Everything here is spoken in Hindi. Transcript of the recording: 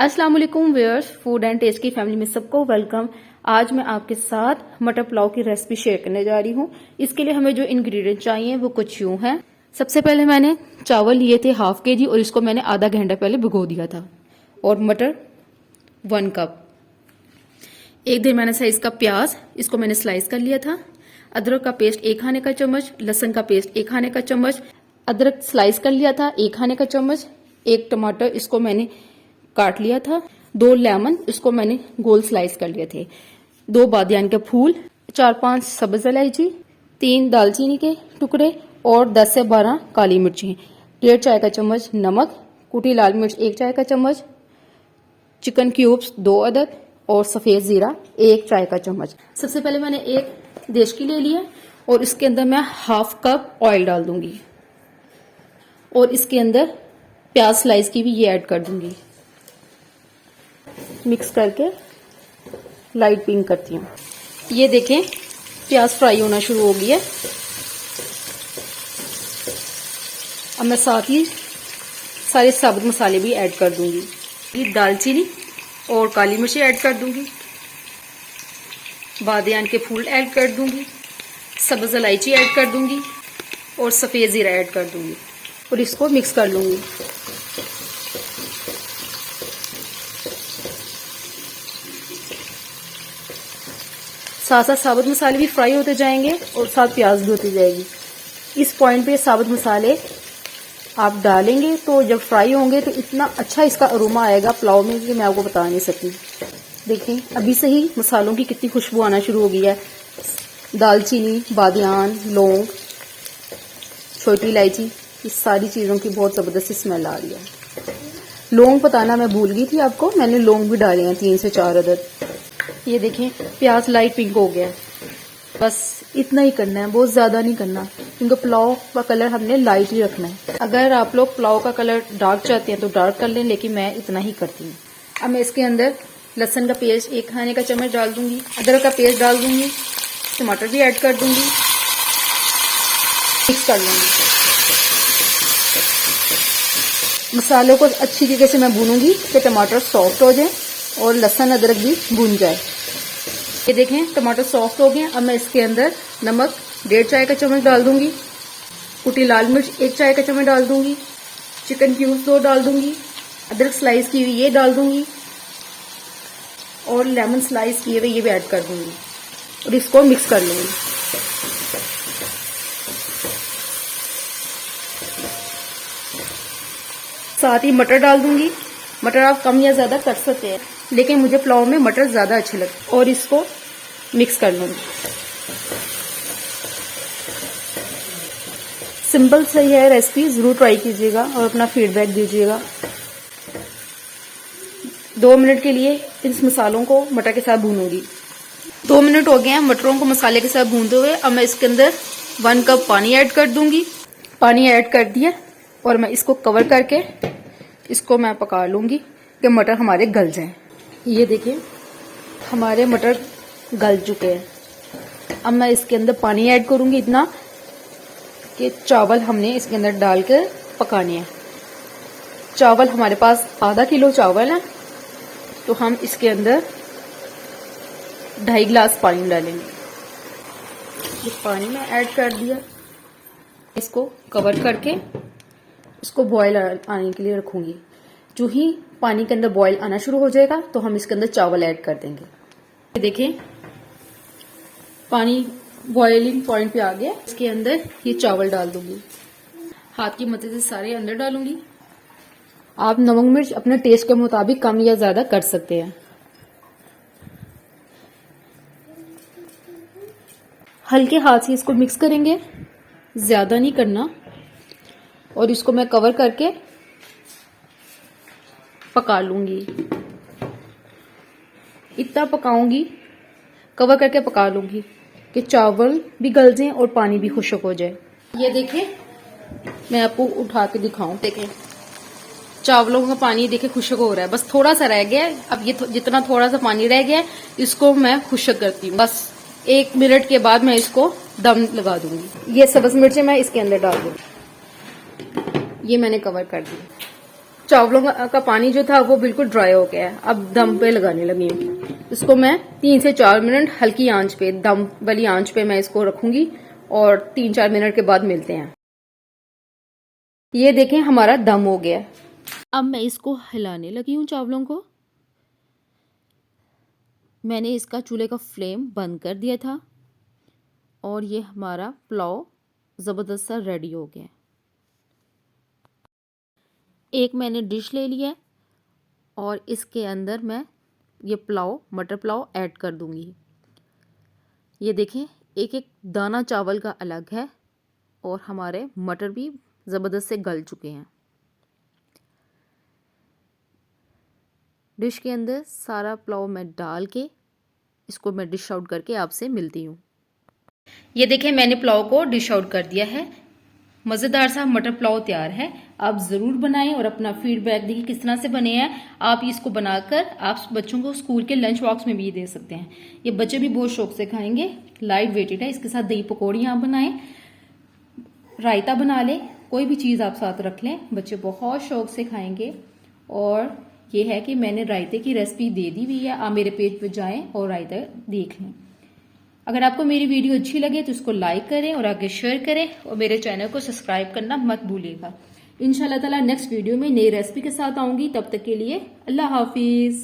अस्सलाम वालेकुम व्यूअर्स, फूड एंड टेस्ट की फैमिली में सबको वेलकम। आज मैं आपके साथ मटर पुलाव की रेसिपी शेयर करने जा रही हूँ। इसके लिए हमें जो इंग्रेडिएंट चाहिए वो कुछ यूं हैं। सबसे पहले मैंने चावल लिए थे 1/2 kg और इसको मैंने आधा घंटा पहले भिगो दिया था। और मटर 1 कप, 1 दरमियाना साइज का प्याज, इसको मैंने स्लाइस कर लिया था। अदरक का पेस्ट 1 खाने का चम्मच, लहसुन का पेस्ट 1 खाने का चम्मच, अदरक स्लाइस कर लिया था 1 खाने का चम्मच। 1 टमाटर, इसको मैंने काट लिया था। 2 लेमन, इसको मैंने गोल स्लाइस कर लिए थे। 2 बादियान के फूल, 4-5 सब्ज इलायची, 3 दालचीनी के टुकड़े और 10 से 12 काली मिर्ची, 1.5 चाय का चम्मच नमक, कुटी लाल मिर्च 1 चाय का चम्मच, चिकन क्यूब्स 2 अदद और सफेद जीरा 1 चाय का चम्मच। सबसे पहले मैंने एक देशकी ले लिया और इसके अंदर मैं 1/2 कप ऑयल डाल दूंगी और इसके अंदर प्याज स्लाइस की भी ये ऐड कर दूंगी। मिक्स करके लाइट पिंक करती हूँ। ये देखें प्याज फ्राई होना शुरू हो गई है। अब मैं साथ ही सारे साबुत मसाले भी ऐड कर दूंगी। ये दालचीनी और काली मिर्ची ऐड कर दूंगी, बादियान के फूल ऐड कर दूंगी, सब्ज इलायची ऐड कर दूंगी और सफेद जीरा ऐड कर दूंगी और इसको मिक्स कर लूंगी। साथ साथ साबुत मसाले भी फ्राई होते जाएंगे और साथ प्याज भी होती जाएगी। इस पॉइंट पे साबुत मसाले आप डालेंगे तो जब फ्राई होंगे तो इतना अच्छा इसका अरोमा आएगा पुलाव में कि मैं आपको बता नहीं सकती। देखें अभी से ही मसालों की कितनी खुशबू आना शुरू हो गई है। दालचीनी, बादियान, लौंग, छोटी इलायची, इस सारी चीज़ों की बहुत ज़बरदस्त स्मेल आ रही है। लौंग बताना मैं भूल गई थी आपको, मैंने लौंग भी डाले हैं 3 से 4 अदद। ये देखें प्याज लाइट पिंक हो गया है। बस इतना ही करना है, बहुत ज्यादा नहीं करना, क्योंकि पुलाव का कलर हमने लाइट ही रखना है। अगर आप लोग पुलाव का कलर डार्क चाहते हैं तो डार्क कर लें, लेकिन मैं इतना ही करती हूँ। अब मैं इसके अंदर लहसुन का पेस्ट 1 खाने का चम्मच डाल दूंगी, अदरक का पेस्ट डाल दूंगी, टमाटर भी ऐड कर दूंगी, मिक्स कर लूंगी। मसालों को अच्छी तरीके से मैं भूनूंगी कि टमाटर सॉफ्ट हो जाए और लहसुन अदरक भी भून जाए। ये देखें टमाटर सॉफ्ट हो गए। अब मैं इसके अंदर नमक 1.5 चाय का चम्मच डाल दूंगी, कुटी लाल मिर्च 1 चाय का चम्मच डाल दूंगी, चिकन क्यूब्स 2 डाल दूंगी, अदरक स्लाइस की हुई ये डाल दूंगी और लेमन स्लाइस किए हुए ये भी ऐड कर दूंगी और इसको मिक्स कर लूंगी। साथ ही मटर डाल दूंगी। मटर आप कम या ज्यादा कर सकते हैं, लेकिन मुझे पुलाव में मटर ज्यादा अच्छे लगते हैं और इसको मिक्स कर लूंगी। सिंपल सही है रेसिपी, जरूर ट्राई कीजिएगा और अपना फीडबैक दीजिएगा। 2 मिनट के लिए इन मसालों को मटर के साथ भूनूंगी। 2 मिनट हो गए हैं मटरों को मसाले के साथ भूनते हुए। अब मैं इसके अंदर 1 कप पानी ऐड कर दूंगी। पानी ऐड कर दिया और मैं इसको कवर करके इसको मैं पका लूंगी कि मटर हमारे गल जाएं। ये देखिए हमारे मटर गल चुके हैं। अब मैं इसके अंदर पानी ऐड करूंगी इतना कि चावल हमने इसके अंदर डाल कर पकाने हैं। चावल हमारे पास आधा किलो चावल है तो हम इसके अंदर 2.5 गिलास पानी डालेंगे। ये पानी मैं ऐड कर दिया। इसको कवर करके इसको बॉयल आने के लिए रखूंगी। जो ही पानी के अंदर बॉयल आना शुरू हो जाएगा तो हम इसके अंदर चावल ऐड कर देंगे। देखिए पानी बॉइलिंग पॉइंट पे आ गया। इसके अंदर ये चावल डाल दूंगी, हाथ की मदद से सारे अंदर डालूंगी। आप नमक मिर्च अपने टेस्ट के मुताबिक कम या ज्यादा कर सकते हैं। हल्के हाथ से इसको मिक्स करेंगे, ज्यादा नहीं करना, और इसको मैं कवर करके पका लूंगी। इतना पकाऊंगी, कवर करके पका लूंगी कि चावल भी गल जाएं और पानी भी खुश्क हो जाए। ये देखें मैं आपको उठा के दिखाऊं। देखें चावलों का पानी देखें खुश्क हो रहा है, बस थोड़ा सा रह गया है। अब ये जितना थोड़ा सा पानी रह गया है इसको मैं खुश्क करती हूँ। बस 1 मिनट के बाद मैं इसको दम लगा दूंगी। ये सब्ज मिर्चें मैं इसके अंदर डाल दूंगी। ये मैंने कवर कर दिया। चावलों का पानी जो था वो बिल्कुल ड्राई हो गया है। अब दम पे लगाने लगी हूँ। इसको मैं 3 से 4 मिनट हल्की आंच पे, दम वाली आंच पे मैं इसको रखूंगी और 3-4 मिनट के बाद मिलते हैं। ये देखें हमारा दम हो गया। अब मैं इसको हिलाने लगी हूँ चावलों को। मैंने इसका चूल्हे का फ्लेम बंद कर दिया था और ये हमारा पुलाव ज़बरदस्त सा रेडी हो गया। एक मैंने डिश ले लिया और इसके अंदर मैं ये पुलाव, मटर पुलाव ऐड कर दूंगी। ये देखें एक एक दाना चावल का अलग है और हमारे मटर भी ज़बरदस्त से गल चुके हैं। डिश के अंदर सारा पुलाव मैं डाल के इसको मैं डिश आउट करके आपसे मिलती हूँ। ये देखें मैंने पुलाव को डिश आउट कर दिया है। मज़ेदार सा मटर पुलाव तैयार है। आप ज़रूर बनाएं और अपना फीडबैक देखिए किस तरह से बने हैं। आप इसको बनाकर आप बच्चों को स्कूल के लंच बॉक्स में भी दे सकते हैं। ये बच्चे भी बहुत शौक से खाएंगे। लाइट वेटेड है। इसके साथ दही पकौड़ियाँ आप बनाएं, रायता बना लें, कोई भी चीज़ आप साथ रख लें, बच्चे बहुत शौक से खाएंगे। और ये है कि मैंने रायते की रेसिपी दे दी हुई है। आप मेरे पेज पर जाएं और रायता देख लें। अगर आपको मेरी वीडियो अच्छी लगे तो इसको लाइक करें और आगे शेयर करें और मेरे चैनल को सब्सक्राइब करना मत भूलिएगा। इंशाल्लाह ताला नेक्स्ट वीडियो में नई रेसिपी के साथ आऊंगी। तब तक के लिए अल्लाह हाफिज।